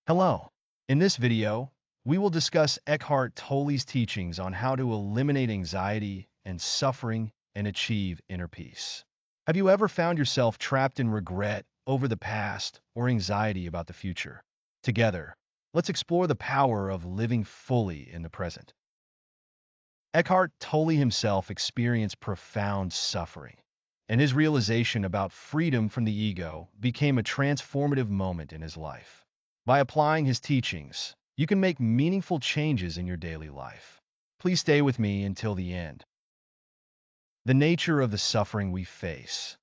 Hello. In this video, we will discuss Eckhart Tolle's teachings on how to eliminate anxiety and suffering and achieve inner peace. Have you ever found yourself trapped in regret over the past or anxiety about the future? Together, let's explore the power of living fully in the present. Eckhart Tolle himself experienced profound suffering, and his realization about freedom from the ego became a transformative moment in his life. By applying his teachings, you can make meaningful changes in your daily life. Please stay with me until the end. The nature of the suffering we face.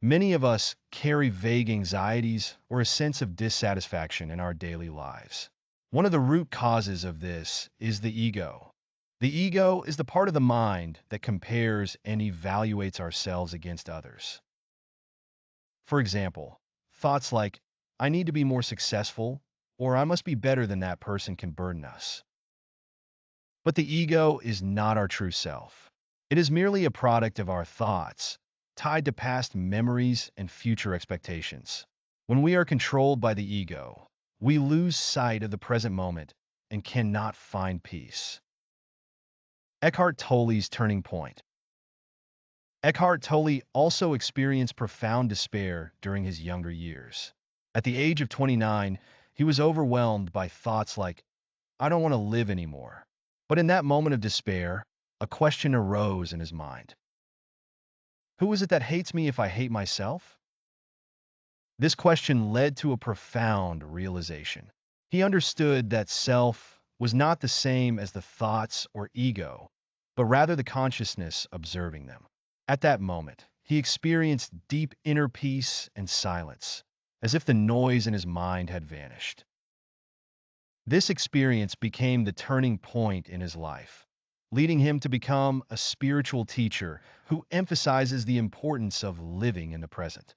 Many of us carry vague anxieties or a sense of dissatisfaction in our daily lives. One of the root causes of this is the ego. The ego is the part of the mind that compares and evaluates ourselves against others. For example, thoughts like, I need to be more successful, or I must be better than that person can burden us. But the ego is not our true self. It is merely a product of our thoughts, tied to past memories and future expectations. When we are controlled by the ego, we lose sight of the present moment and cannot find peace. Eckhart Tolle's turning point. Eckhart Tolle also experienced profound despair during his younger years. At the age of 29, he was overwhelmed by thoughts like, I don't want to live anymore. But in that moment of despair, a question arose in his mind. Who is it that hates me if I hate myself? This question led to a profound realization. He understood that self was not the same as the thoughts or ego, but rather the consciousness observing them. At that moment, he experienced deep inner peace and silence, as if the noise in his mind had vanished. This experience became the turning point in his life, leading him to become a spiritual teacher who emphasizes the importance of living in the present.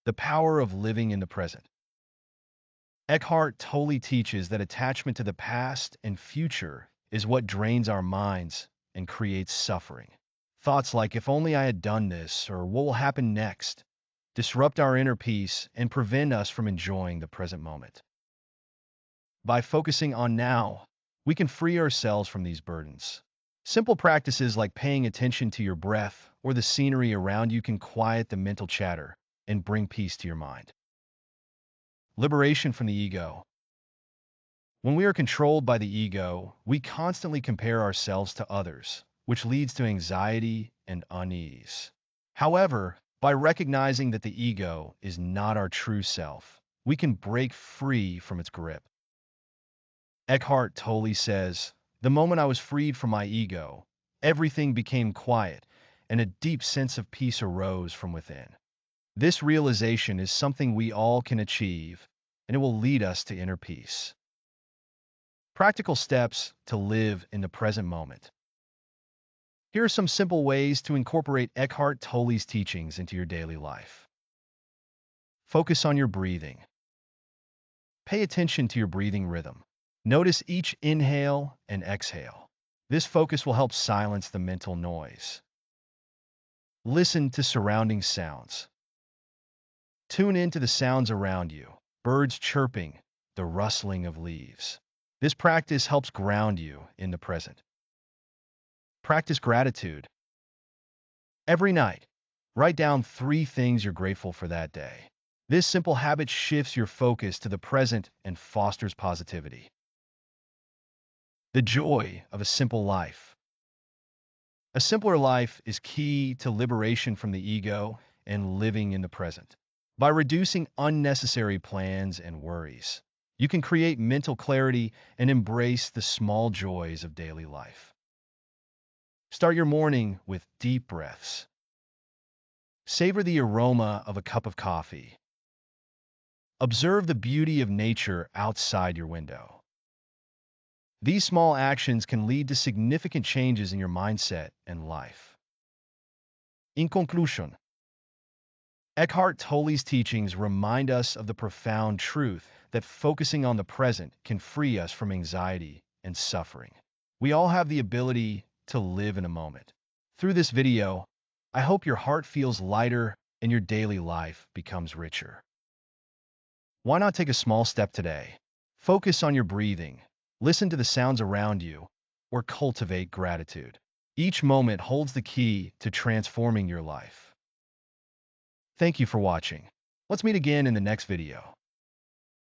The power of living in the present. Eckhart Tolle teaches that attachment to the past and future is what drains our minds and creates suffering. Thoughts like, if only I had done this, or what will happen next, disrupt our inner peace and prevent us from enjoying the present moment. By focusing on now, we can free ourselves from these burdens. Simple practices like paying attention to your breath or the scenery around you can quiet the mental chatter and bring peace to your mind. Liberation from the ego. When we are controlled by the ego, we constantly compare ourselves to others, which leads to anxiety and unease. However, by recognizing that the ego is not our true self, we can break free from its grip. Eckhart Tolle says, the moment I was freed from my ego, everything became quiet, and a deep sense of peace arose from within. This realization is something we all can achieve, and it will lead us to inner peace. Practical steps to live in the present moment. Here are some simple ways to incorporate Eckhart Tolle's teachings into your daily life. Focus on your breathing. Pay attention to your breathing rhythm. Notice each inhale and exhale. This focus will help silence the mental noise. Listen to surrounding sounds. Tune into the sounds around you, birds chirping, the rustling of leaves. This practice helps ground you in the present. Practice gratitude. Every night, write down 3 things you're grateful for that day. This simple habit shifts your focus to the present and fosters positivity. The joy of a simple life. A simpler life is key to liberation from the ego and living in the present. By reducing unnecessary plans and worries, you can create mental clarity and embrace the small joys of daily life. Start your morning with deep breaths. Savor the aroma of a cup of coffee. Observe the beauty of nature outside your window. These small actions can lead to significant changes in your mindset and life. In conclusion, Eckhart Tolle's teachings remind us of the profound truth that focusing on the present can free us from anxiety and suffering. We all have the ability to live in a moment. Through this video, I hope your heart feels lighter and your daily life becomes richer. Why not take a small step today? Focus on your breathing, listen to the sounds around you, or cultivate gratitude. Each moment holds the key to transforming your life. Thank you for watching. Let's meet again in the next video.